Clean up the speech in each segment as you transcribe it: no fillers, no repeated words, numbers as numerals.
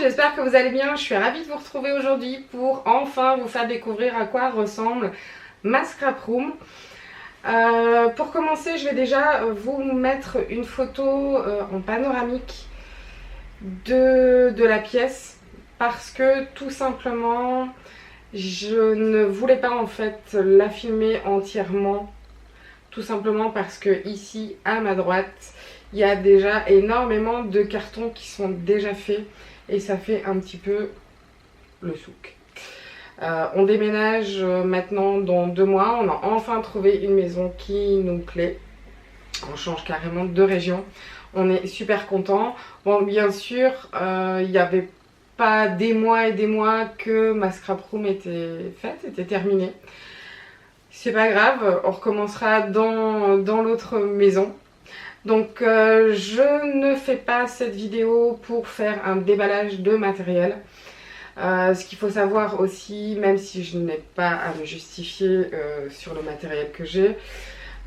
j'espère que vous allez bien. Je suis ravie de vous retrouver aujourd'hui pour enfin vous faire découvrir à quoi ressemble ma scrap room. Pour commencer, je vais déjà vous mettre une photo en panoramique de la pièce parce que tout simplement je ne voulais pas en fait la filmer entièrement, tout simplement parce que ici à ma droite il y a déjà énormément de cartons qui sont déjà faits et ça fait un petit peu le souk. On déménage maintenant dans 2 mois, on a enfin trouvé une maison qui nous plaît. On change carrément de région, on est super content. Bon, bien sûr, il n'y avait pas des mois et des mois que ma scrap room était faite, était terminée. C'est pas grave, on recommencera dans l'autre maison. Donc je ne fais pas cette vidéo pour faire un déballage de matériel. Ce qu'il faut savoir aussi, même si je n'ai pas à me justifier sur le matériel que j'ai,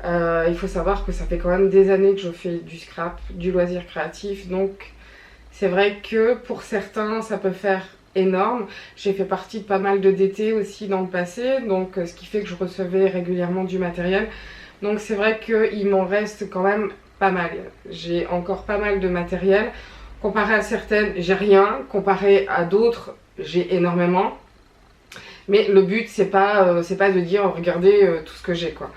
il faut savoir que ça fait quand même des années que je fais du scrap, du loisir créatif. Donc c'est vrai que pour certains ça peut faire énorme. J'ai fait partie de pas mal de DT aussi dans le passé, donc ce qui fait que je recevais régulièrement du matériel. Donc c'est vrai qu'il m'en reste quand même pas mal. J'ai encore pas mal de matériel. Comparé à certaines, j'ai rien. Comparé à d'autres, j'ai énormément. Mais le but, c'est pas de dire oh, regardez tout ce que j'ai quoi.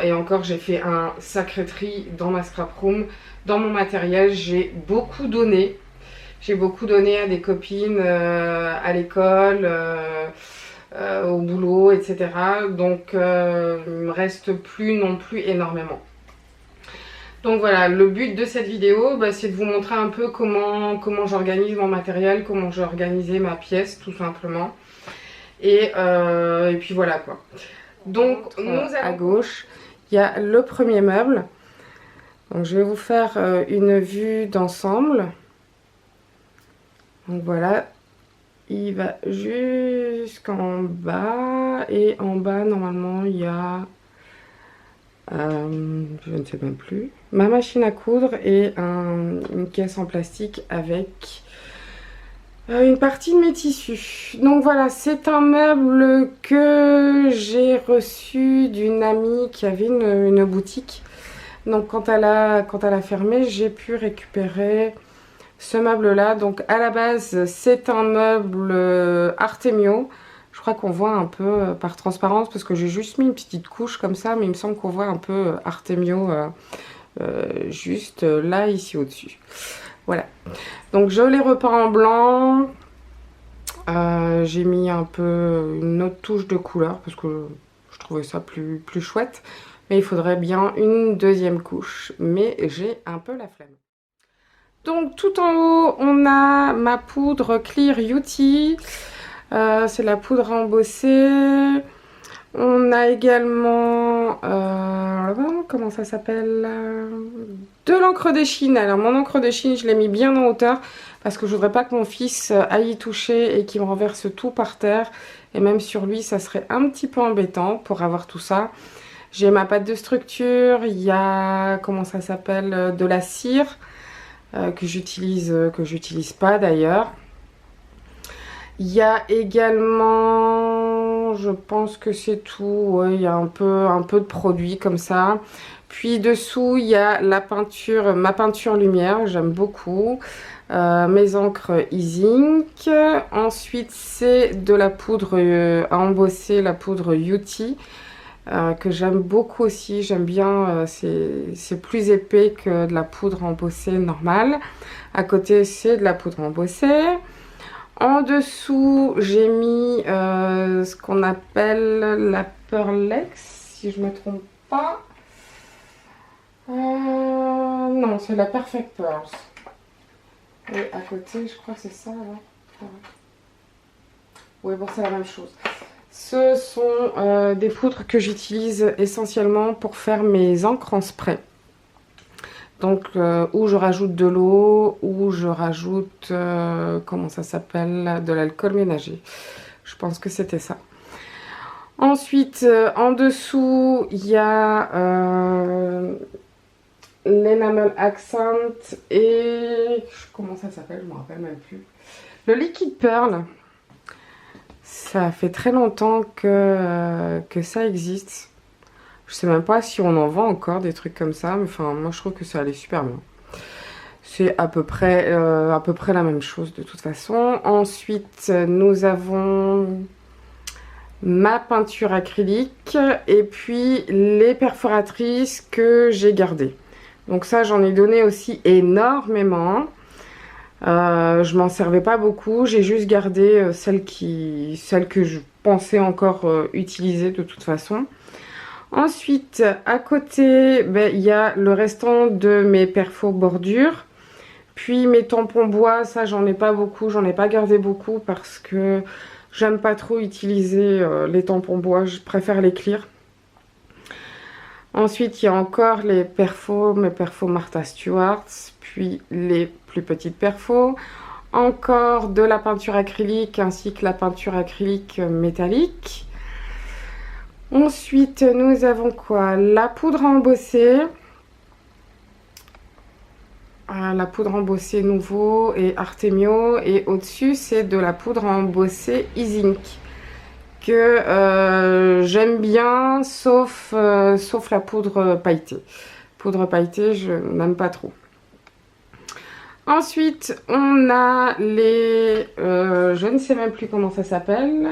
Et encore, j'ai fait un sacré tri dans ma scrap room, dans mon matériel. J'ai beaucoup donné. J'ai beaucoup donné à des copines à l'école, au boulot, etc. Donc, il me reste plus non plus énormément. Donc voilà, le but de cette vidéo, c'est de vous montrer un peu comment j'organise mon matériel, comment j'ai organisé ma pièce tout simplement. Et puis voilà quoi. Donc à gauche, il y a le premier meuble. Donc je vais vous faire une vue d'ensemble. Donc voilà, il va jusqu'en bas. Et en bas, normalement, il y a... je ne sais même plus. Ma machine à coudre et une caisse en plastique avec une partie de mes tissus. Donc voilà, c'est un meuble que j'ai reçu d'une amie qui avait une boutique. Donc quand elle a fermé, j'ai pu récupérer ce meuble là. Donc à la base, c'est un meuble Artemio. Je crois qu'on voit un peu par transparence parce que j'ai juste mis une petite couche comme ça, mais il me semble qu'on voit un peu Artemio juste là, ici au-dessus. Voilà. Donc je l'ai repeint en blanc. J'ai mis un peu une autre touche de couleur parce que je trouvais ça plus chouette. Mais il faudrait bien une deuxième couche. Mais j'ai un peu la flemme. Donc tout en haut, on a ma poudre Clear Beauty. C'est la poudre à embosser. On a également, comment ça s'appelle, de l'encre de Chine. Alors mon encre de Chine, je l'ai mis bien en hauteur parce que je voudrais pas que mon fils aille y toucher et qu'il me renverse tout par terre. Et même sur lui, ça serait un petit peu embêtant pour avoir tout ça. J'ai ma pâte de structure, il y a, comment ça s'appelle, de la cire que j'utilise pas d'ailleurs. Il y a également, je pense que c'est tout, ouais, il y a un peu de produits comme ça. Puis dessous, il y a la peinture, ma peinture lumière, j'aime beaucoup. Mes encres Easink. Ensuite, c'est de la poudre à embosser, la poudre Beauty. Que j'aime beaucoup aussi, j'aime bien, c'est plus épais que de la poudre embossée normale. À côté, c'est de la poudre embossée. En dessous, j'ai mis ce qu'on appelle la Pearlex, si je ne me trompe pas. Non, c'est la Perfect Pearls. Et à côté, je crois que c'est ça. Oui, bon, c'est la même chose. Ce sont des poudres que j'utilise essentiellement pour faire mes encres en spray. Donc, où je rajoute de l'eau, où je rajoute, comment ça s'appelle, de l'alcool ménager. Je pense que c'était ça. Ensuite, en dessous, il y a l'Enamel Accent et... Comment ça s'appelle? Je ne me rappelle même plus. Le liquide Pearl, ça fait très longtemps que ça existe. Je sais même pas si on en vend encore des trucs comme ça, mais enfin moi je trouve que ça allait super bien. C'est à peu près la même chose de toute façon. Ensuite nous avons ma peinture acrylique et puis les perforatrices que j'ai gardées. Donc ça j'en ai donné aussi énormément. Je m'en servais pas beaucoup, j'ai juste gardé celles que je pensais encore utiliser de toute façon. Ensuite, à côté, il y a le restant de mes perfos bordures. Puis mes tampons bois, ça j'en ai pas beaucoup, j'en ai pas gardé beaucoup parce que j'aime pas trop utiliser les tampons bois, je préfère les clear. Ensuite, il y a encore les perfos, mes perfos Martha Stewart, puis les plus petites perfos. Encore de la peinture acrylique ainsi que la peinture acrylique métallique. Ensuite, nous avons quoi? La poudre à embosser. La poudre embossée Nouveau et Artemio. Et au-dessus, c'est de la poudre à embosser Isink. Que j'aime bien, sauf la poudre pailletée. Poudre pailletée, je n'aime pas trop. Ensuite, on a les... je ne sais même plus comment ça s'appelle.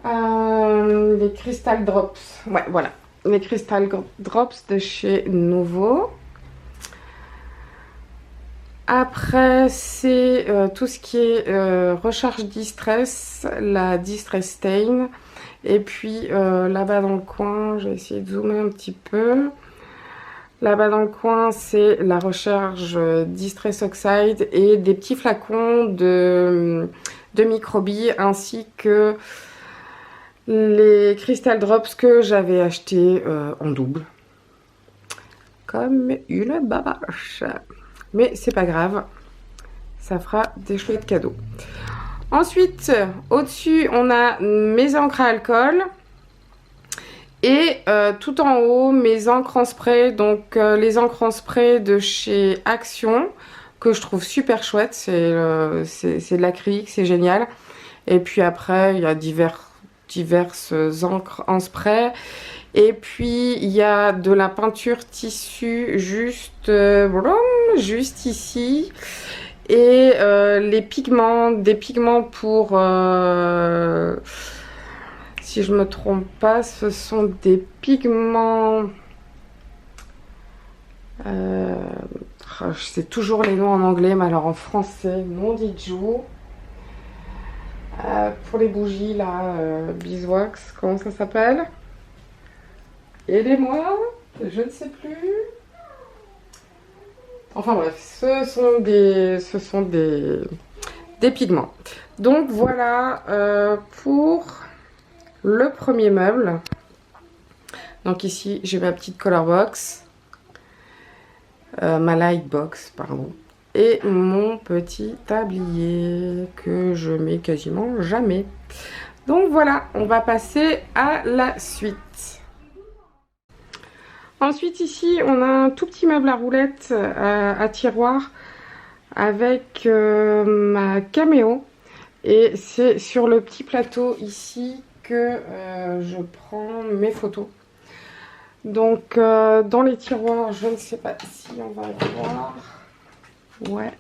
Les Crystal Drops. Ouais, voilà. Les Crystal Drops de chez Nouveau. Après, c'est tout ce qui est recharge Distress, la Distress Stain. Et puis là-bas dans le coin, je vais essayer de zoomer un petit peu. Là-bas dans le coin, c'est la recharge Distress Oxide et des petits flacons de microbilles ainsi que les Crystal Drops que j'avais achetés en double. Comme une babache. Mais c'est pas grave, ça fera des chouettes cadeaux. Ensuite, au-dessus, on a mes encres à alcool. Et tout en haut, mes encres en spray. Donc les encres en spray de chez Action, que je trouve super chouette. C'est de l'acrylique, c'est génial. Et puis après, il y a diverses encres en spray. Et puis, il y a de la peinture tissu juste ici. Et les pigments, des pigments pour... si je me trompe pas, ce sont des pigments... je sais toujours les noms en anglais, mais alors en français, non dit Joe. Pour les bougies, là, Beeswax, comment ça s'appelle? Aidez-moi, je ne sais plus. Enfin bref, ce sont des pigments. Donc voilà pour le premier meuble. Donc ici, j'ai ma petite color box. Ma light box, pardon. Et mon petit tablier que je mets quasiment jamais. Donc voilà, on va passer à la suite. Ensuite ici on a un tout petit meuble à roulettes à tiroir avec ma caméo et c'est sur le petit plateau ici que je prends mes photos. Donc dans les tiroirs, je ne sais pas si on va voir. Ouais.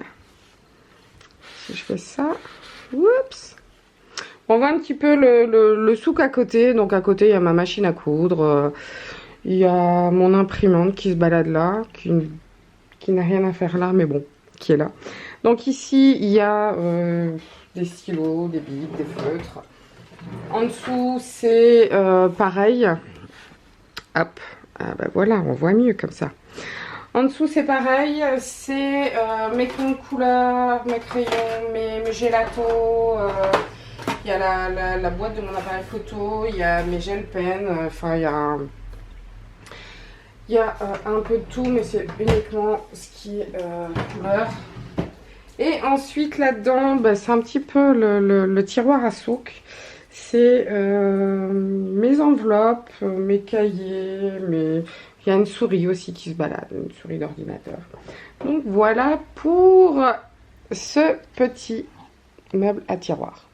Si je fais ça. Oups. On voit un petit peu le souk à côté. Donc à côté il y a ma machine à coudre. Il y a mon imprimante qui se balade là, qui n'a rien à faire là, mais bon, qui est là. Donc ici, il y a des stylos, des bics, des feutres. En dessous, c'est pareil. Hop, ah bah voilà, on voit mieux comme ça. En dessous, c'est pareil, c'est mes crayons de couleur, mes crayons, mes gélatos. Il y a la boîte de mon appareil photo, il y a mes gel pens, enfin il y a... Il y a un peu de tout, mais c'est uniquement ce qui est couleur. Et ensuite, là-dedans, c'est un petit peu le tiroir à souk. C'est mes enveloppes, mes cahiers, il y a une souris aussi qui se balade, une souris d'ordinateur. Donc voilà pour ce petit meuble à tiroir.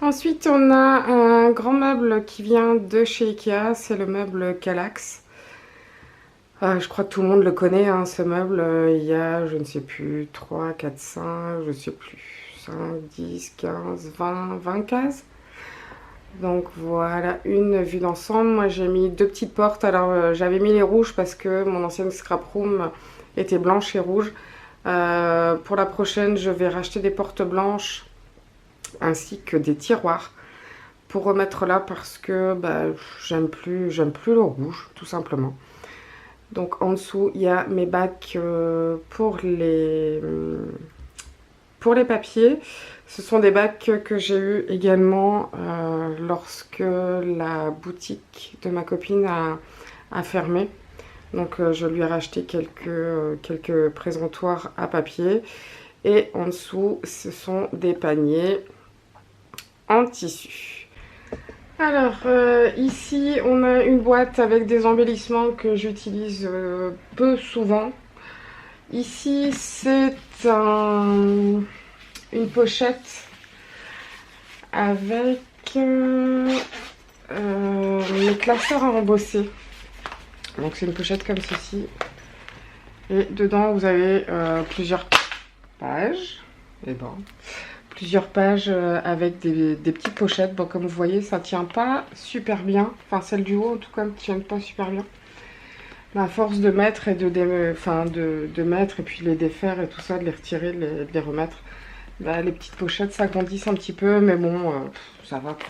Ensuite, on a un grand meuble qui vient de chez Ikea, c'est le meuble Kallax. Je crois que tout le monde le connaît, hein, ce meuble. Il y a, je ne sais plus, 3, 4, 5, je ne sais plus, 5, 10, 15, 20 cases. Donc voilà, une vue d'ensemble. Moi j'ai mis 2 petites portes. Alors j'avais mis les rouges parce que mon ancienne scrap room était blanche et rouge. Pour la prochaine, je vais racheter des portes blanches ainsi que des tiroirs pour remettre là parce que bah, j'aime plus le rouge tout simplement. Donc en dessous il y a mes bacs pour les papiers. Ce sont des bacs que j'ai eu également lorsque la boutique de ma copine a fermé. Donc je lui ai racheté quelques présentoirs à papier. Et en dessous, ce sont des paniers en tissu. Alors ici, on a une boîte avec des embellissements que j'utilise peu souvent. Ici, c'est une pochette avec mes classeurs à embosser. Donc c'est une pochette comme ceci. Et dedans, vous avez plusieurs pages. Et bon, plusieurs pages avec des petites pochettes. Bon, comme vous voyez, ça tient pas super bien. Enfin, celle du haut, en tout cas, ne tient pas super bien. Mais à force de mettre et de mettre et puis les défaire et tout ça, de les retirer, de les remettre, bah, les petites pochettes s'agrandissent un petit peu, mais bon, ça va quoi.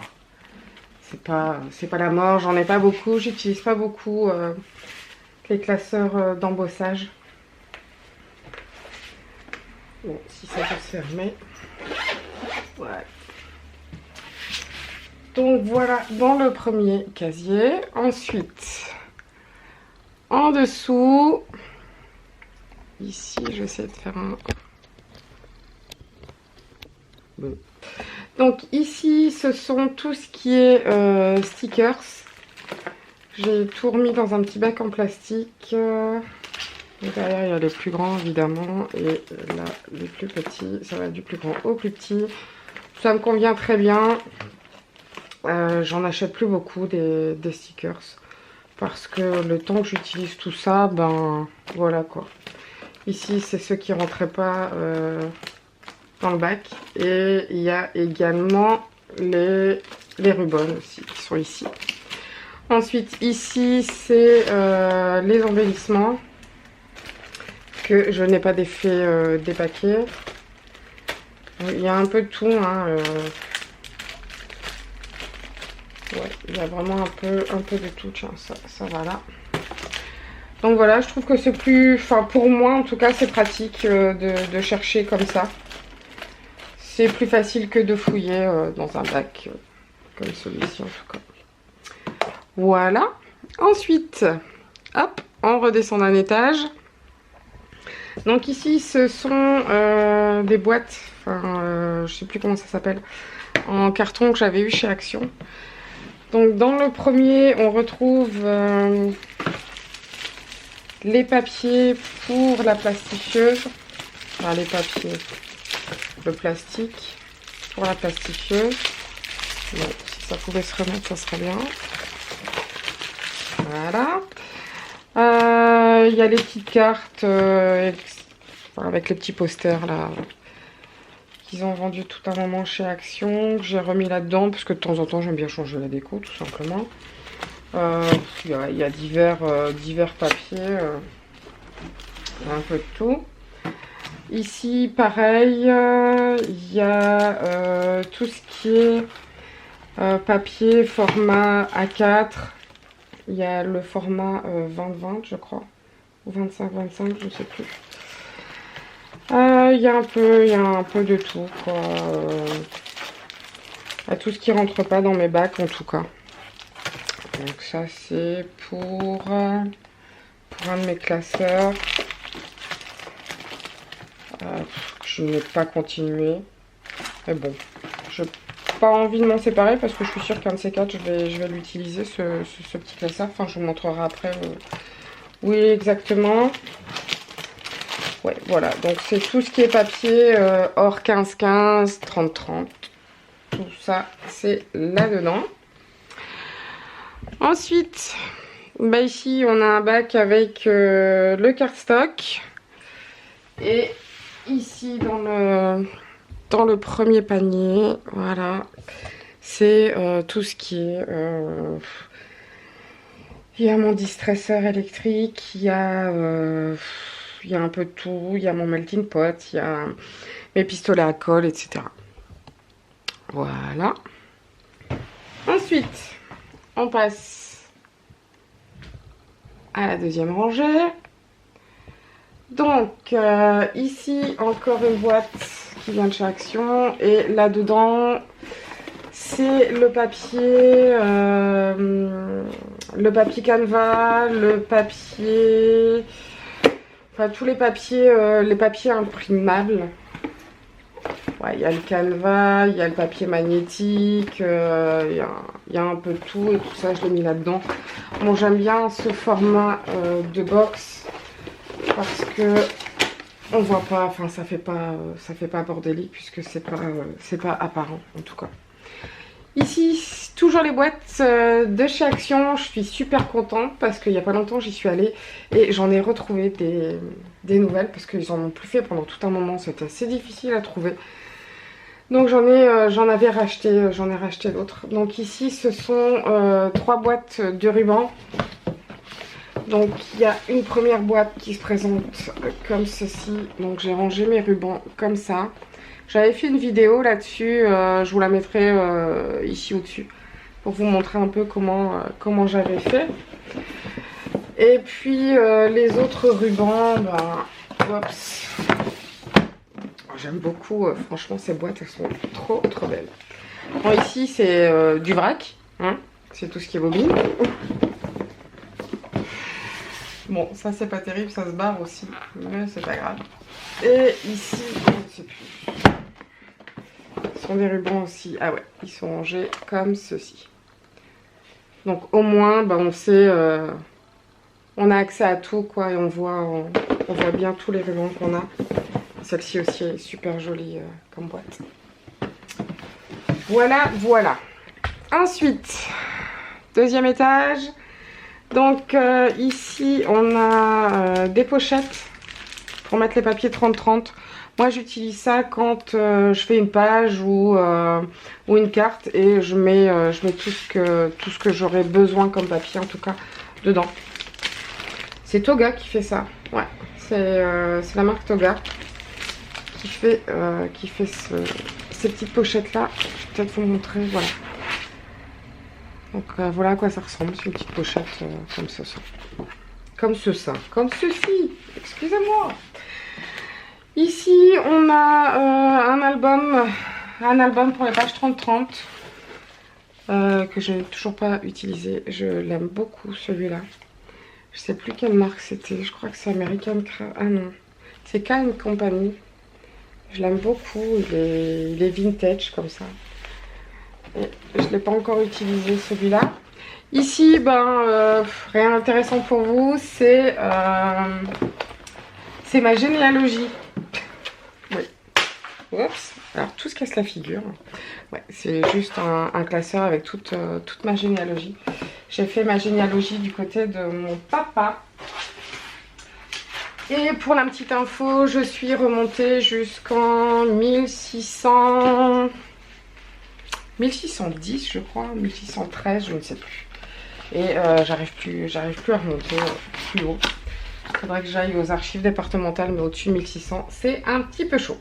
C'est pas la mort, j'en ai pas beaucoup, j'utilise pas beaucoup les classeurs d'embossage. Bon, si ça peut se fermer. Ouais. Donc voilà dans le premier casier. Ensuite, en dessous, ici, je vais essayer de faire un... Bon. Donc ici, ce sont tout ce qui est stickers. J'ai tout remis dans un petit bac en plastique. Derrière, il y a les plus grands, évidemment. Et là, les plus petits. Ça va du plus grand au plus petit. Ça me convient très bien. J'en achète plus beaucoup des stickers. Parce que le temps que j'utilise tout ça, ben voilà quoi. Ici, c'est ceux qui ne rentraient pas dans le bac. Et il y a également les rubans aussi qui sont ici. Ensuite, ici, c'est les embellissements que je n'ai pas défait des paquets. Il y a un peu de tout, hein. Ouais, il y a vraiment un peu de tout. Tiens, ça va là. Donc voilà, je trouve que c'est plus... Enfin, pour moi, en tout cas, c'est pratique de chercher comme ça. C'est plus facile que de fouiller dans un bac comme celui-ci, en tout cas. Voilà. Ensuite, hop, on redescend d'un étage. Donc ici, ce sont des boîtes, enfin, je sais plus comment ça s'appelle, en carton que j'avais eu chez Action. Donc dans le premier, on retrouve les papiers pour la plastifieuse. Enfin, les papiers, le plastique pour la plastifieuse. Bon, si ça pouvait se remettre, ça serait bien. Voilà. Il y a les petites cartes avec les petits posters là qu'ils ont vendu tout un moment chez Action, que j'ai remis là-dedans parce que de temps en temps j'aime bien changer la déco tout simplement. Il y a divers papiers, un peu de tout. Ici pareil, il y a tout ce qui est papier format A4. Il y a le format 20-20 je crois, ou 25-25, je ne sais plus. Il y a un peu de tout, quoi. Tout ce qui rentre pas dans mes bacs, en tout cas. Donc ça, c'est pour un de mes classeurs. Je n'ai pas continué. Mais bon, je n'ai pas envie de m'en séparer parce que je suis sûre qu'un de ces quatre, je vais l'utiliser, ce petit classeur. Enfin, je vous montrerai après où il est exactement. Ouais, voilà, donc c'est tout ce qui est papier hors 15-15, 30-30. Tout ça, c'est là-dedans. Ensuite, bah ici, on a un bac avec le cardstock. Et ici, dans le premier panier, voilà, c'est tout ce qui est... il y a mon distresseur électrique, il y a un peu de tout, il y a mon melting pot, il y a mes pistolets à colle, etc. Voilà. Ensuite, on passe à la deuxième rangée. Donc, ici, encore une boîte qui vient de chez Action. Et là-dedans, c'est le papier Canva, le papier... Enfin, tous les papiers imprimables. Ouais, il y a le Canva, il y a le papier magnétique, il y a un peu de tout et tout ça, je l'ai mis là-dedans. Bon, j'aime bien ce format de box parce que on voit pas, enfin ça fait pas bordélique puisque c'est pas apparent en tout cas. Ici, toujours les boîtes de chez Action. Je suis super contente parce qu'il n'y a pas longtemps j'y suis allée et j'en ai retrouvé des nouvelles parce qu'ils en ont plus fait pendant tout un moment. C'était assez difficile à trouver. Donc j'en ai racheté d'autres. Donc ici, ce sont 3 boîtes de ruban. Donc il y a une première boîte qui se présente comme ceci. Donc j'ai rangé mes rubans comme ça. J'avais fait une vidéo là-dessus, je vous la mettrai ici au-dessus pour vous montrer un peu comment j'avais fait. Et puis les autres rubans, j'aime beaucoup, franchement ces boîtes elles sont trop belles. Bon ici c'est du vrac, hein, c'est tout ce qui est bobine. Bon ça c'est pas terrible, ça se barre aussi, mais c'est pas grave. Et ici, je ne sais plus. Ce sont des rubans aussi. Ah ouais, ils sont rangés comme ceci. Donc au moins, on sait, on a accès à tout quoi et on voit bien tous les rubans qu'on a. Celle-ci aussi est super jolie comme boîte. Voilà. Ensuite, deuxième étage. Donc ici, on a des pochettes pour mettre les papiers 30-30. Moi j'utilise ça quand je fais une page ou une carte et je mets tout ce que j'aurais besoin comme papier en tout cas dedans. C'est Toga qui fait ça. Ouais, c'est la marque Toga qui fait ces petites pochettes là. Je vais peut-être vous montrer, voilà. Donc voilà à quoi ça ressemble, c'est une petite pochette comme ceci. Comme ceci, excusez-moi. Ici, on a un album pour les pages 30-30 que je n'ai toujours pas utilisé. Je l'aime beaucoup celui-là. Je sais plus quelle marque c'était. Je crois que c'est American Craft. Ah non, c'est Can Company. Je l'aime beaucoup. Il est vintage comme ça. Et je ne l'ai pas encore utilisé celui-là. Ici, rien d'intéressant pour vous. C'est ma généalogie. Oui. Oups. Alors tout se casse la figure. Ouais, c'est juste un classeur avec toute ma généalogie. J'ai fait ma généalogie du côté de mon papa. Et pour la petite info, je suis remontée jusqu'en 1610 je crois, 1613, je ne sais plus. Et j'arrive plus à remonter plus haut. Il faudrait que j'aille aux archives départementales, mais au-dessus de 1600, c'est un petit peu chaud.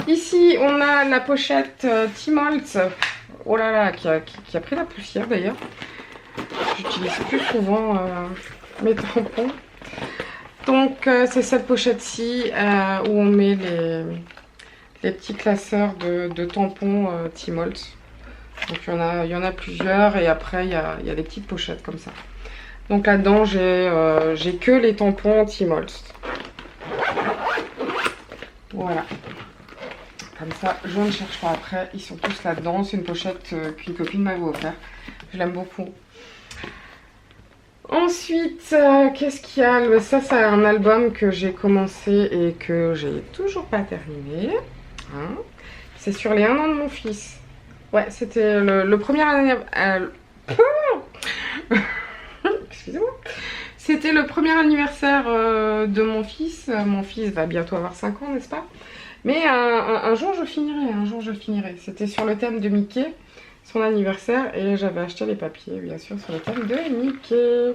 Ici, on a la pochette Timolt. Oh là là, qui a pris la poussière d'ailleurs. J'utilise plus souvent mes tampons. Donc, c'est cette pochette-ci où on met les petits classeurs de tampons Timolt. Donc, il y en a plusieurs et après, il y a des petites pochettes comme ça. Donc là-dedans, j'ai que les tampons Timolt. Voilà. Comme ça, je ne cherche pas après. Ils sont tous là-dedans. C'est une pochette qu'une copine m'avait offert. Je l'aime beaucoup. Ensuite, qu'est-ce qu'il y a? Ça, c'est un album que j'ai commencé et que j'ai toujours pas terminé. Hein, c'est sur les 1 an de mon fils. Ouais, c'était le premier anniversaire. Excusez-moi. C'était le premier anniversaire de mon fils. Mon fils va bientôt avoir 5 ans, n'est-ce pas? Mais un jour je finirai, un jour je finirai. C'était sur le thème de Mickey, son anniversaire, et j'avais acheté les papiers, bien sûr, sur le thème de Mickey.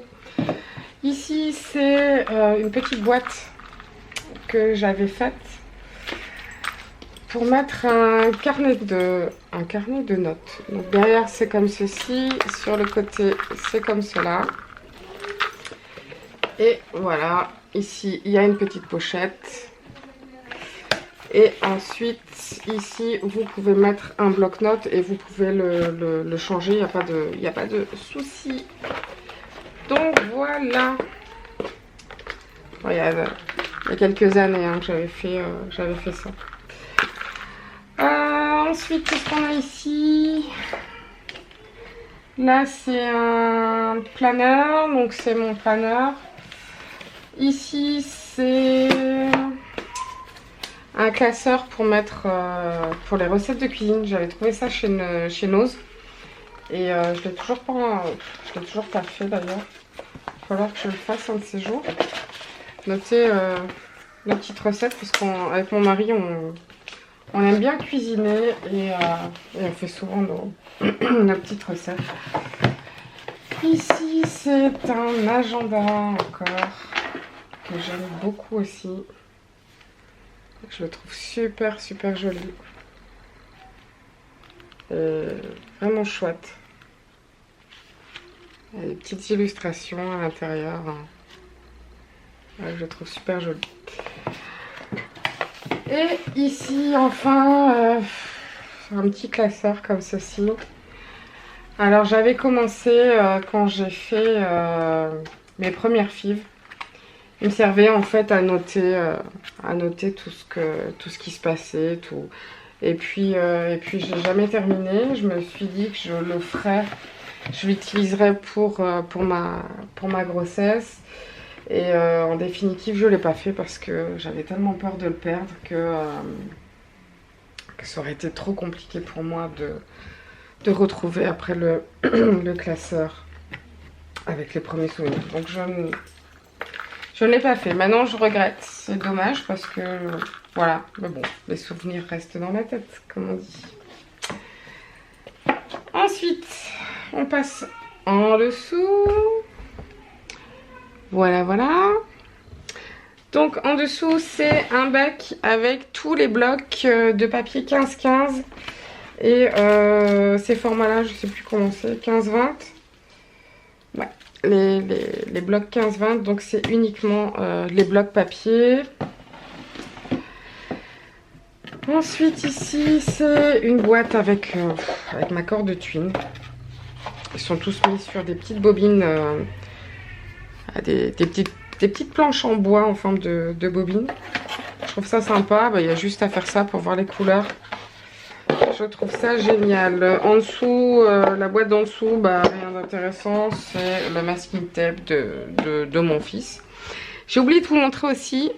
Ici, c'est une petite boîte que j'avais faite pour mettre un carnet de notes. Donc derrière, c'est comme ceci, sur le côté, c'est comme cela. Et voilà, ici, il y a une petite pochette. Et ensuite, ici, vous pouvez mettre un bloc-notes et vous pouvez le changer, il n'y a pas de souci. Donc voilà. Bon, il y a quelques années hein, que j'avais fait ça. Ensuite, qu'est-ce qu'on a ici? Là, c'est un planeur, donc c'est mon planeur. Ici, c'est un classeur pour mettre pour les recettes de cuisine. J'avais trouvé ça chez Nose. Et je l'ai toujours pas fait d'ailleurs. Il va falloir que je le fasse un de ces jours. Notez nos petites recettes parce qu'avec mon mari, on aime bien cuisiner et on fait souvent nos petites recettes. Ici, c'est un agenda encore que j'aime beaucoup aussi. Je le trouve super super joli. Et vraiment chouette. Il y a des petites illustrations à l'intérieur. Ouais, je le trouve super joli. Et ici, enfin, un petit classeur comme ceci. Alors, j'avais commencé quand j'ai fait mes premières fives. Il me servait en fait à noter tout ce qui se passait, tout. Et puis j'ai jamais terminé. Je me suis dit que je le ferais, je l'utiliserais pour ma grossesse. Et en définitive, je l'ai pas fait parce que j'avais tellement peur de le perdre que ça aurait été trop compliqué pour moi de retrouver après le classeur avec les premiers souvenirs. Donc je ne l'ai pas fait. Maintenant, je regrette. C'est dommage parce que, voilà. Mais bon, les souvenirs restent dans la tête, comme on dit. Ensuite, on passe en dessous. Voilà, voilà. Donc, en dessous, c'est un bac avec tous les blocs de papier 15-15. Et ces formats-là, je ne sais plus comment c'est, 15-20. Ouais. Les blocs 15-20, donc c'est uniquement les blocs papier. Ensuite ici c'est une boîte avec ma corde de twine. Ils sont tous mis sur des petites bobines, des petites planches en bois en forme de bobine. Je trouve ça sympa, il y a juste à faire ça pour voir les couleurs. Je trouve ça génial. En dessous, la boîte d'en dessous, rien d'intéressant. C'est le masking tape de mon fils. J'ai oublié de vous montrer aussi.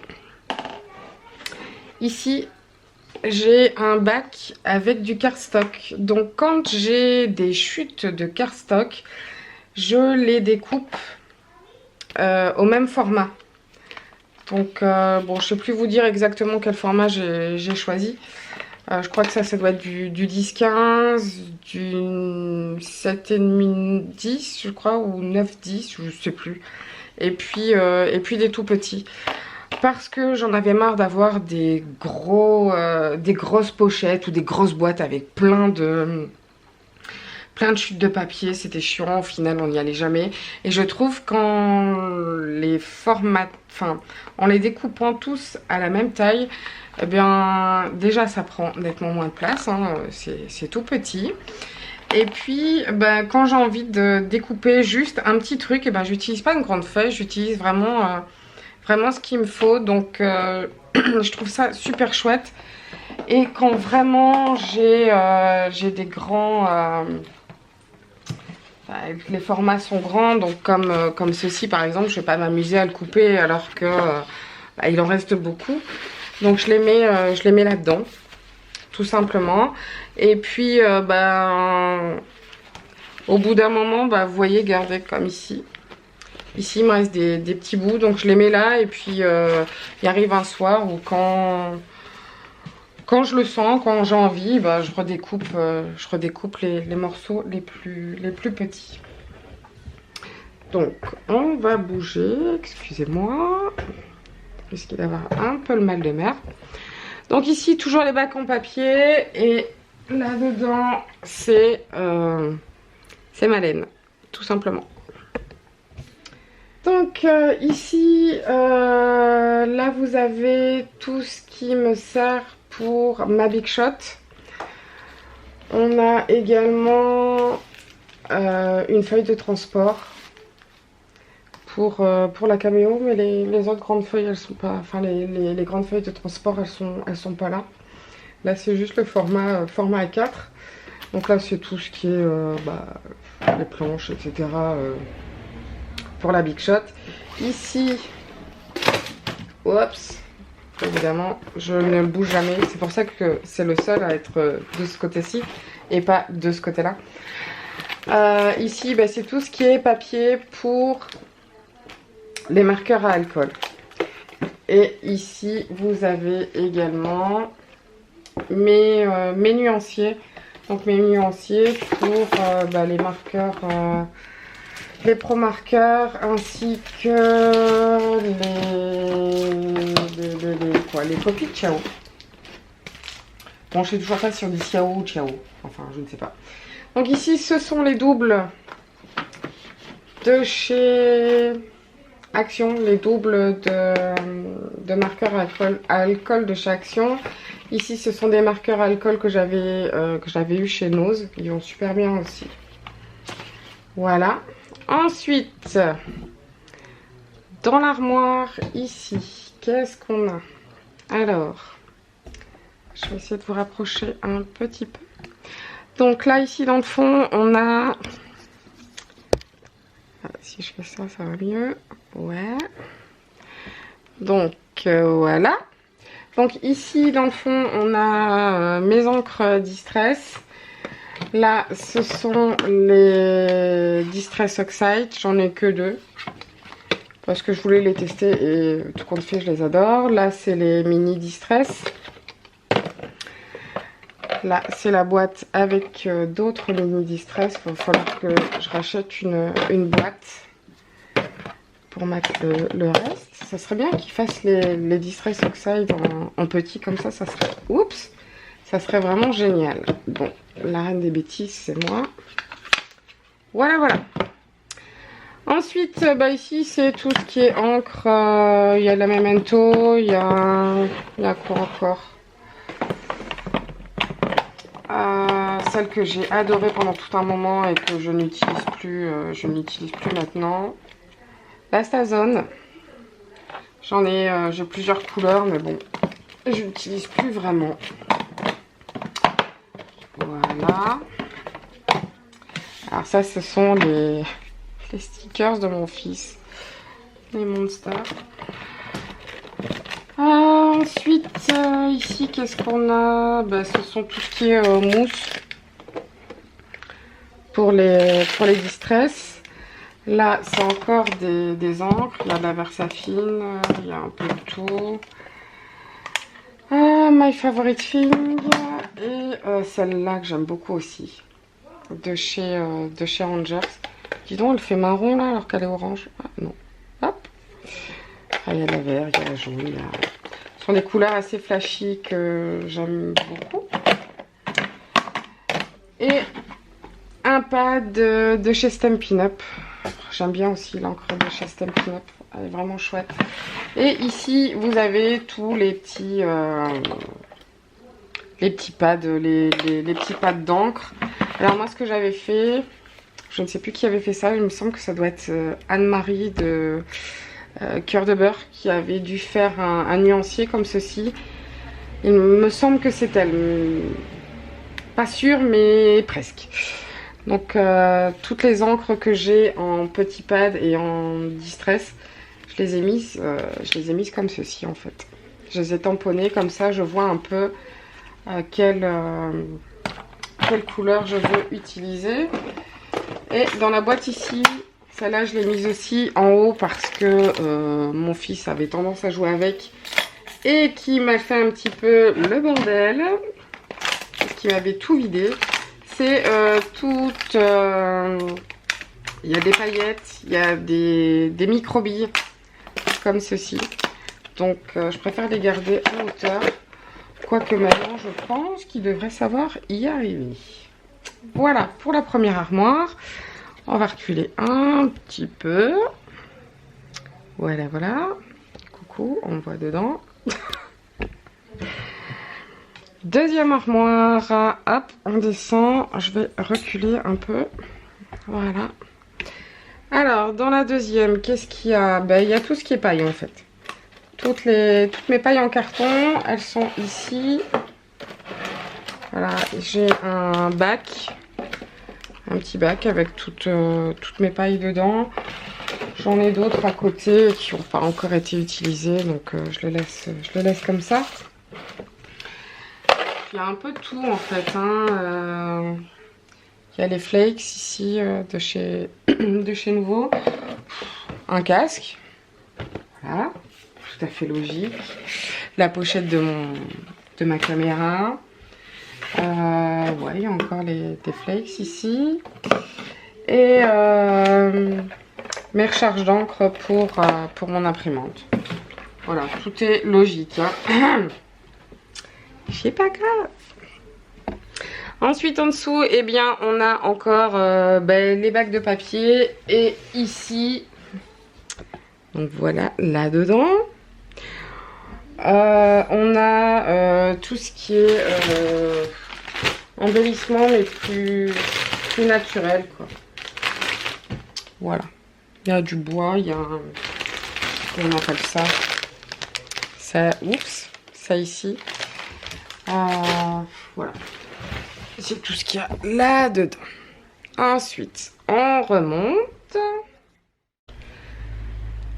Ici, j'ai un bac avec du cardstock. Donc, quand j'ai des chutes de cardstock, je les découpe au même format. Donc, bon, je ne sais plus vous dire exactement quel format j'ai choisi. Je crois que ça doit être du 10-15, du 7,5-10 je crois, ou 9-10, je ne sais plus. Et puis des tout petits. Parce que j'en avais marre d'avoir des grosses pochettes ou des grosses boîtes avec plein de chutes de papier. C'était chiant, au final on n'y allait jamais. Et je trouve qu'en les en les découpant tous à la même taille, eh bien, déjà ça prend nettement moins de place, hein, c'est tout petit. Et puis, quand j'ai envie de découper juste un petit truc, eh ben, j'utilise pas une grande feuille, j'utilise vraiment ce qu'il me faut. Donc, je trouve ça super chouette. Et quand vraiment j'ai des grands... les formats sont grands, donc comme ceci par exemple, je ne vais pas m'amuser à le couper alors que il en reste beaucoup. Donc je les mets là-dedans, tout simplement. Et puis au bout d'un moment, vous voyez, regardez comme ici. Ici il me reste des petits bouts, donc je les mets là. Et puis il arrive un soir où quand je le sens, quand j'ai envie, je redécoupe les morceaux les plus petits. Donc on va bouger, excusez-moi, je risque d'avoir un peu le mal de mer. Donc ici toujours les bacs en papier et là dedans c'est ma laine, tout simplement. Donc ici là vous avez tout ce qui me sert pour ma Big Shot. On a également une feuille de transport pour la caméo, mais les autres grandes feuilles elles sont pas, enfin les grandes feuilles de transport elles sont pas là. Là c'est juste le format A4. Donc là c'est tout ce qui est les planches, etc. Pour la Big Shot. Ici, oups, évidemment je ne le bouge jamais, c'est pour ça que c'est le seul à être de ce côté-ci et pas de ce côté-là. Ici c'est tout ce qui est papier pour les marqueurs à alcool. Et ici vous avez également mes nuanciers, donc mes nuanciers pour les marqueurs, les pro marqueurs, ainsi que les copies de Ciao. Bon, je sais toujours pas si on dit Ciao ou Ciao, enfin je ne sais pas. Donc ici ce sont les doubles de chez Action, les doubles de marqueurs à alcool de chez Action. Ici ce sont des marqueurs à alcool que j'avais eu chez Nose, ils vont super bien aussi. Voilà. Ensuite, dans l'armoire ici, qu'est-ce qu'on a? Alors, je vais essayer de vous rapprocher un petit peu. Donc là ici dans le fond on a, si je fais ça, ça va mieux. Ouais. Donc voilà. Donc ici dans le fond on a mes encres Distress. Là ce sont les Distress Oxide. J'en ai que 2 parce que je voulais les tester et tout compte fait je les adore. Là c'est les mini Distress. Là c'est la boîte avec d'autres mini Distress. Il va falloir que je rachète une boîte pour mettre le reste. Ça serait bien qu'ils fassent les Distress Oxide en petit comme ça, ça serait... Oups, ça serait vraiment génial. Bon, la reine des bêtises, c'est moi. Voilà, voilà. Ensuite, ici, c'est tout ce qui est encre. Il y a la Memento, il y a quoi encore? Celle que j'ai adorée pendant tout un moment et que je n'utilise plus, maintenant. La Stazone. J'ai plusieurs couleurs, mais bon, je n'utilise plus vraiment. Voilà. Alors ça, ce sont les stickers de mon fils, les Monsters. Ensuite, ici, qu'est-ce qu'on a? Ce sont tout ce qui est mousse pour les Distress. Là, c'est encore des encres. Il y a de la Versafine, il y a un peu de tout. My Favorite Thing. Et celle-là que j'aime beaucoup aussi. De chez Rangers. Dis donc, elle fait marron là alors qu'elle est orange. Ah, non. Hop. Il y a la vert, il y a la jaune. Ce sont des couleurs assez flashy que j'aime beaucoup. Et un pad de chez Stampin' Up. J'aime bien aussi l'encre de chez Stampin' Up, elle est vraiment chouette. Et ici vous avez tous les petits pads, les petits pads d'encre. Alors moi ce que j'avais fait, je ne sais plus qui avait fait ça, il me semble que ça doit être Anne-Marie de Cœur de Beurre qui avait dû faire un nuancier comme ceci. Il me semble que c'est elle, pas sûre mais presque. Donc toutes les encres que j'ai en petit pad et en distress, je les ai mises comme ceci en fait. Je les ai tamponnées comme ça, je vois un peu quelle couleur je veux utiliser. Et dans la boîte ici, celle-là je l'ai mise aussi en haut parce que mon fils avait tendance à jouer avec et qui m'a fait un petit peu le bordel, qui m'avait tout vidé. C'est toutes... il y a des paillettes, il y a des micro-billes comme ceci. Donc je préfère les garder en hauteur. Quoique maintenant je pense qu'il devrait savoir y arriver. Voilà pour la première armoire. On va reculer un petit peu. Voilà, voilà. Coucou, on voit dedans. Deuxième armoire. Hop, on descend. Je vais reculer un peu. Voilà. Alors, dans la deuxième, qu'est-ce qu'il y a? Ben, il y a tout ce qui est paille en fait. Toutes mes pailles en carton, elles sont ici. Voilà, j'ai un bac. Un petit bac avec toutes mes pailles dedans. J'en ai d'autres à côté qui n'ont pas encore été utilisées, donc je le laisse comme ça. Il y a un peu de tout en fait. Hein. Il y a les flakes ici de chez Nouveau. Un casque. Voilà, tout à fait logique. La pochette de ma caméra. Ouais, il y a encore des flakes ici. Et mes recharges d'encre pour mon imprimante. Voilà, tout est logique. Hein. C'est pas grave. Ensuite, en dessous, eh bien, on a encore les bacs de papier. Et ici, donc voilà, là-dedans, on a tout ce qui est embellissement, mais plus naturel, quoi. Voilà. Il y a du bois, il y a un... Comment on appelle ça? Oups, ça ici. Voilà. C'est tout ce qu'il y a là-dedans. Ensuite, on remonte.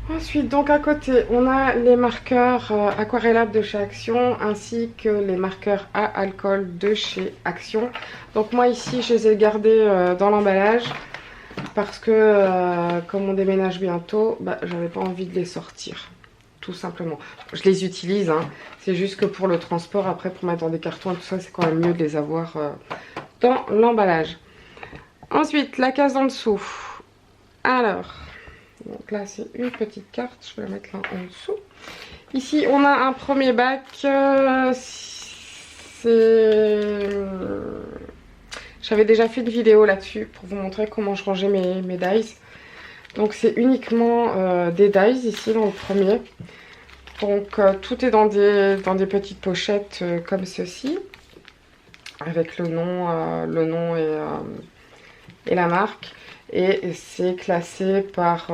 Ensuite, donc à côté, on a les marqueurs aquarellables de chez Action ainsi que les marqueurs à alcool de chez Action. Donc moi ici, je les ai gardés dans l'emballage parce que comme on déménage bientôt, j'avais pas envie de les sortir. Tout simplement. Je les utilise, hein. C'est juste que pour le transport, après pour mettre dans des cartons et tout ça, c'est quand même mieux de les avoir dans l'emballage. Ensuite, la case en dessous. Alors... Donc là, c'est une petite carte. Je vais la mettre là en dessous. Ici, on a un premier bac. J'avais déjà fait une vidéo là-dessus pour vous montrer comment je rangeais mes dies. Donc, c'est uniquement des dies ici dans le premier. Donc, tout est dans des petites pochettes comme ceci. Avec le nom et la marque. Et c'est classé par...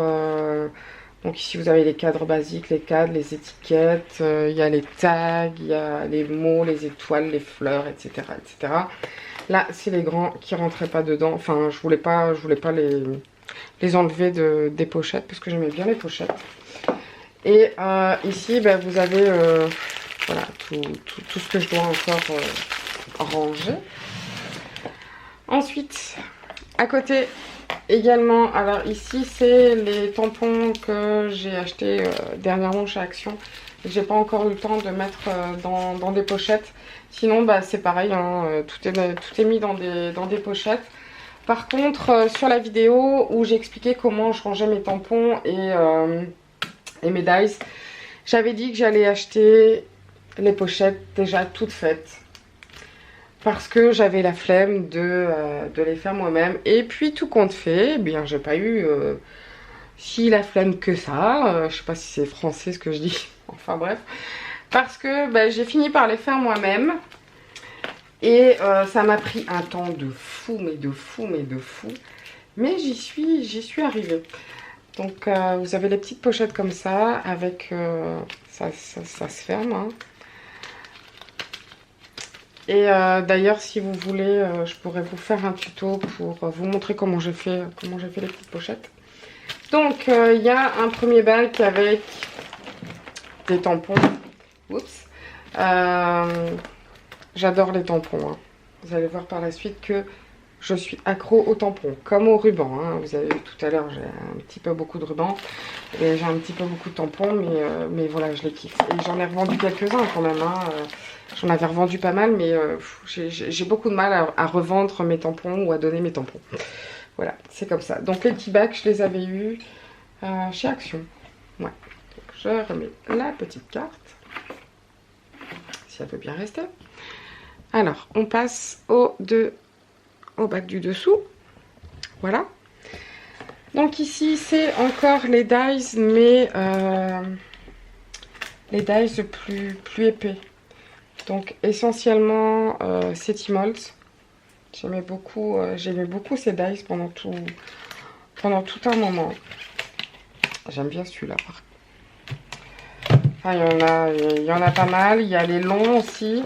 donc ici vous avez les cadres basiques, les cadres, les étiquettes, il y a les tags, il y a les mots, les étoiles, les fleurs, etc. etc. Là c'est les grands qui rentraient pas dedans. Enfin je voulais pas les enlever des pochettes parce que j'aimais bien les pochettes. Et ici vous avez voilà, tout ce que je dois encore ranger. Ensuite à côté... Également, alors ici c'est les tampons que j'ai achetés dernièrement chez Action. J'ai pas encore eu le temps de mettre dans des pochettes. Sinon c'est pareil, hein, tout est mis dans des pochettes. Par contre sur la vidéo où j'ai expliqué comment je rangeais mes tampons et mes dies, j'avais dit que j'allais acheter les pochettes déjà toutes faites. Parce que j'avais la flemme de les faire moi-même. Et puis tout compte fait, eh bien j'ai pas eu si la flemme que ça. Je sais pas si c'est français ce que je dis. Enfin bref. Parce que j'ai fini par les faire moi-même. Et ça m'a pris un temps de fou, mais de fou, mais de fou. Mais j'y suis arrivée. Donc vous avez les petites pochettes comme ça. Avec ça se ferme. Hein. Et d'ailleurs, si vous voulez, je pourrais vous faire un tuto pour vous montrer comment j'ai fait les petites pochettes. Donc, il y a un premier bac avec des tampons. Oups. J'adore les tampons. Hein. Vous allez voir par la suite que je suis accro aux tampons, comme aux rubans. Hein. Vous avez vu tout à l'heure, j'ai un petit peu beaucoup de rubans et j'ai un petit peu beaucoup de tampons, mais voilà, je les kiffe. Et j'en ai revendu quelques-uns quand même. Hein. J'en avais revendu pas mal, mais j'ai beaucoup de mal à revendre mes tampons ou à donner mes tampons. Voilà, c'est comme ça. Donc les petits bacs, je les avais eus chez Action. Ouais. Donc, je remets la petite carte, si elle veut bien rester. Alors, on passe au bac du dessous. Voilà. Donc ici, c'est encore les dies, mais les dies plus épais. Donc essentiellement, c'est Tmall. J'aimais beaucoup ces dies pendant tout un moment. J'aime bien celui-là. Enfin, il y en a pas mal. Il y a les longs aussi.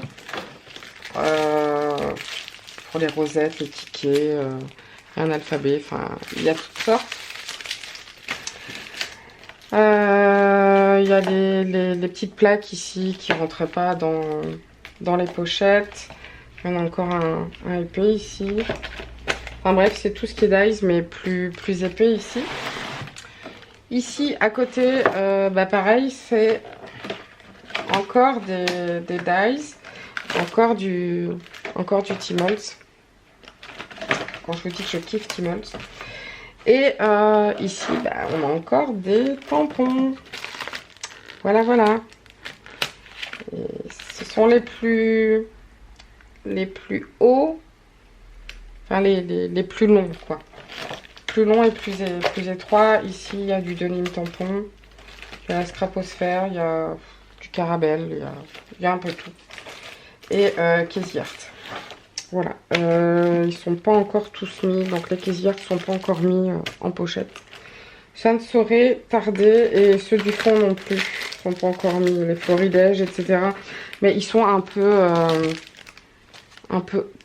Pour les rosettes, les tickets, un alphabet, enfin, il y a toutes sortes. Il y a les petites plaques ici qui ne rentraient pas dans les pochettes. Il y en a encore un épais ici. Enfin bref, c'est tout ce qui est dies, mais plus épais ici. Ici, à côté, pareil, c'est encore des dies, encore du Tmall. Quand je vous dis que je kiffe Tmall. Et ici, on a encore des tampons. Voilà, voilà. Et ce sont les plus hauts, enfin les plus longs, quoi. Plus longs et plus étroits. Ici, il y a du denim tampon, il y a la scraposphère, il y a du Caramel, il y a un peu tout. Et Casey Art. Voilà, ils sont pas encore tous mis, donc les Casey Art sont pas encore mis en pochette. Ça ne saurait tarder, et ceux du fond non plus sont pas encore mis, les florilèges, etc. Mais ils sont un peu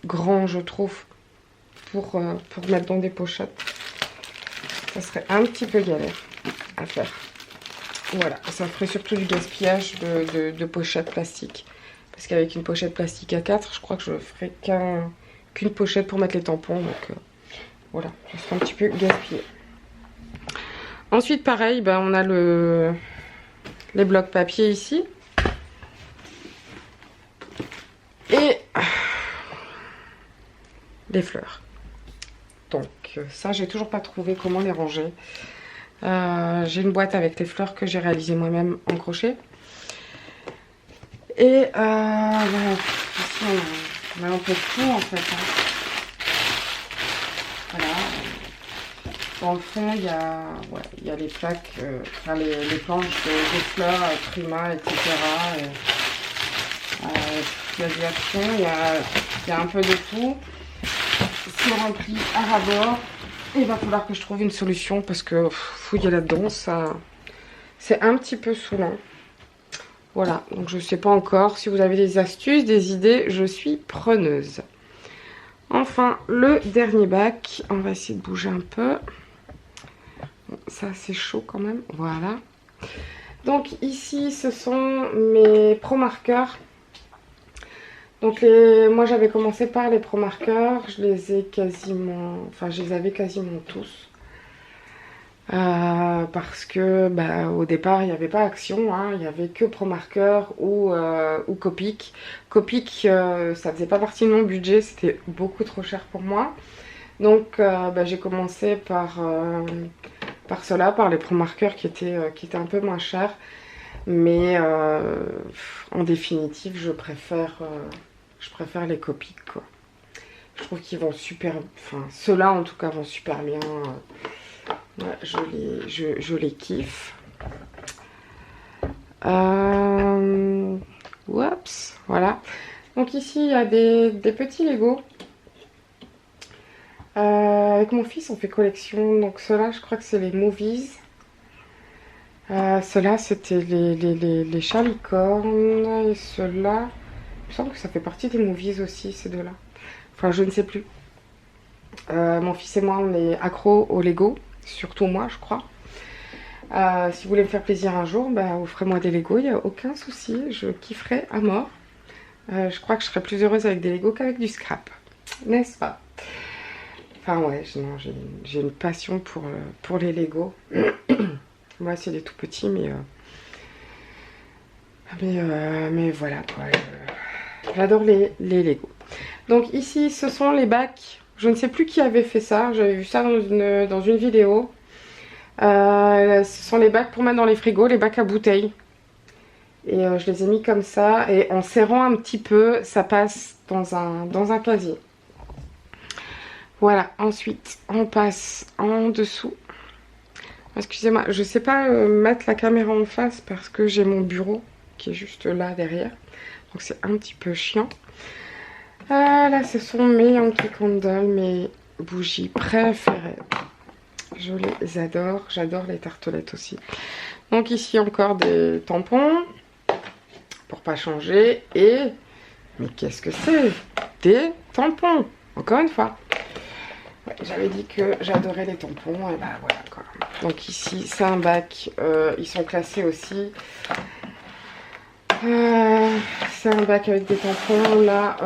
grands, je trouve, pour mettre dans des pochettes. Ça serait un petit peu galère à faire. Voilà, ça ferait surtout du gaspillage de pochettes plastiques. Parce qu'avec une pochette plastique A4, je crois que je ferai qu'une pochette pour mettre les tampons. Donc voilà, ça serait un petit peu gaspillé. Ensuite, pareil, on a les blocs papier ici. Et les fleurs. Donc ça, j'ai toujours pas trouvé comment les ranger. J'ai une boîte avec les fleurs que j'ai réalisées moi-même en crochet. Et ici, on a un peu de tout en fait. Hein. Voilà. Dans le fond, il y a les plaques, enfin les planches de fleurs, Prima, etc. Il y a de l'action, il y a un peu de tout. C'est rempli à ras-bord. Il va falloir que je trouve une solution parce que fouiller là-dedans, ça, c'est un petit peu saoulant. Voilà, donc je ne sais pas encore. Si vous avez des astuces, des idées, je suis preneuse. Enfin, le dernier bac. On va essayer de bouger un peu. Bon, ça, c'est chaud quand même. Voilà. Donc ici, ce sont mes pro marqueurs. Donc moi, j'avais commencé par les pro marqueurs. Je les ai quasiment... Enfin, je les avais quasiment tous. Parce que au départ il n'y avait pas Action, hein, il n'y avait que ProMarker ou Copic. Copic, ça faisait pas partie de mon budget, c'était beaucoup trop cher pour moi. Donc j'ai commencé par cela, par les ProMarker qui étaient un peu moins chers. Mais en définitive, je préfère les Copic, quoi. Je trouve qu'ils vont super... Enfin, ceux-là en tout cas vont super bien... Ouais, je les kiffe. Oups, voilà. Donc ici, il y a des petits Lego. Avec mon fils, on fait collection. Donc ceux-là, je crois que c'est les Movies. Ceux-là, c'était les Charlicornes. Et ceux-là, me semble que ça fait partie des Movies aussi, ces deux-là. Enfin, je ne sais plus. Mon fils et moi, on est accros au Lego. Surtout moi, je crois. Si vous voulez me faire plaisir un jour, bah, offrez-moi des Lego, il n'y a aucun souci. Je kifferai à mort. Je crois que je serais plus heureuse avec des Lego qu'avec du scrap. N'est-ce pas? Enfin, ouais, j'ai une passion pour les Lego. Moi, c'est des tout petits, mais voilà, quoi. J'adore les Lego. Donc ici, ce sont les bacs. Je ne sais plus qui avait fait ça. J'avais vu ça dans une vidéo. Ce sont les bacs pour mettre dans les frigos, les bacs à bouteilles. Et je les ai mis comme ça. Et en serrant un petit peu, ça passe dans un casier. Voilà. Ensuite, on passe en dessous. Excusez-moi, je ne sais pas mettre la caméra en face parce que j'ai mon bureau qui est juste là derrière. Donc c'est un petit peu chiant. Là, ce sont mes Yankee Candle, mes bougies préférées. Je les adore. J'adore les tartelettes aussi. Donc ici encore des tampons. Pour pas changer. Et... mais qu'est-ce que c'est? Des tampons. Encore une fois. Ouais, j'avais dit que j'adorais les tampons. Et bah voilà quoi. Donc ici, c'est un bac. Ils sont classés aussi. C'est un bac avec des tampons. Là,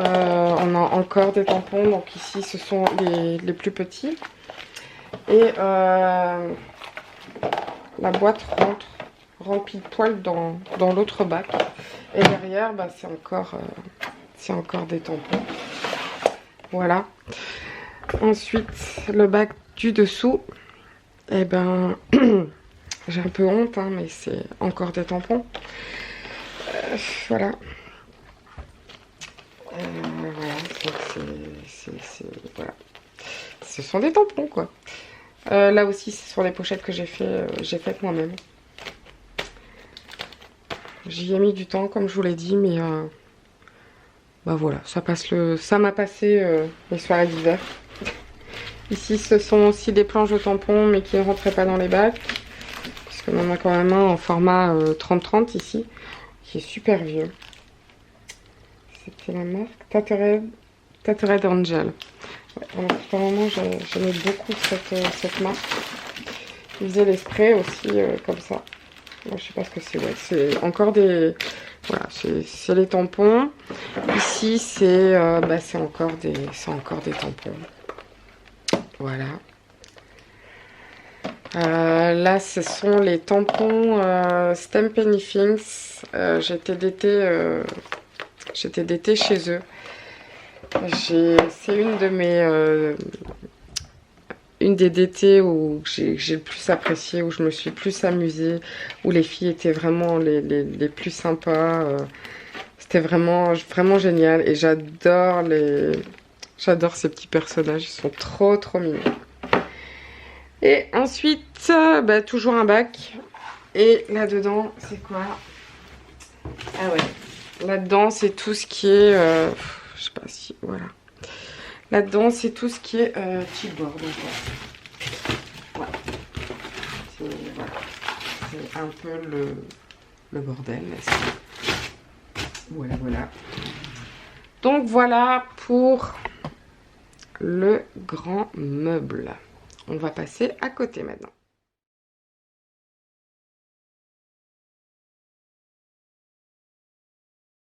on a encore des tampons. Donc ici, ce sont les plus petits. Et la boîte rentre remplie de poils dans l'autre bac. Et derrière, bah, c'est encore des tampons. Voilà. Ensuite, le bac du dessous. Et ben, j'ai un peu honte, hein, mais c'est encore des tampons. Voilà. Voilà. Voilà. Ce sont des tampons, quoi. Là aussi, ce sont des pochettes que j'ai faites moi-même. J'y ai mis du temps, comme je vous l'ai dit, mais bah voilà, ça m'a passé les soirées d'hiver. Ici, ce sont aussi des planches de tampons, mais qui ne rentraient pas dans les bacs. Puisqu'on en a quand même un en format 30-30 ici, qui est super vieux. C'était la marque Tatered Angel. Ouais, pendant un moment, j'aimais beaucoup cette marque. Ils faisaient les sprays aussi comme ça. Bon, je sais pas ce que c'est. Ouais, c'est encore des... voilà, c'est les tampons. Ici, c'est encore des tampons. Voilà. Là, ce sont les tampons Stamp Anythings. J'étais d'été chez eux. C'est une des d'été où j'ai le plus apprécié, où je me suis plus amusée, où les filles étaient vraiment les plus sympas. C'était vraiment génial et j'adore ces petits personnages, ils sont trop mignons. Et ensuite, toujours un bac. Et là-dedans, c'est quoi? Ah ouais. Là-dedans, c'est tout ce qui est... je sais pas si... voilà. Là-dedans, c'est tout ce qui est chipboard. Voilà. C'est un peu le bordel. Voilà. Donc voilà pour le grand meuble. On va passer à côté maintenant.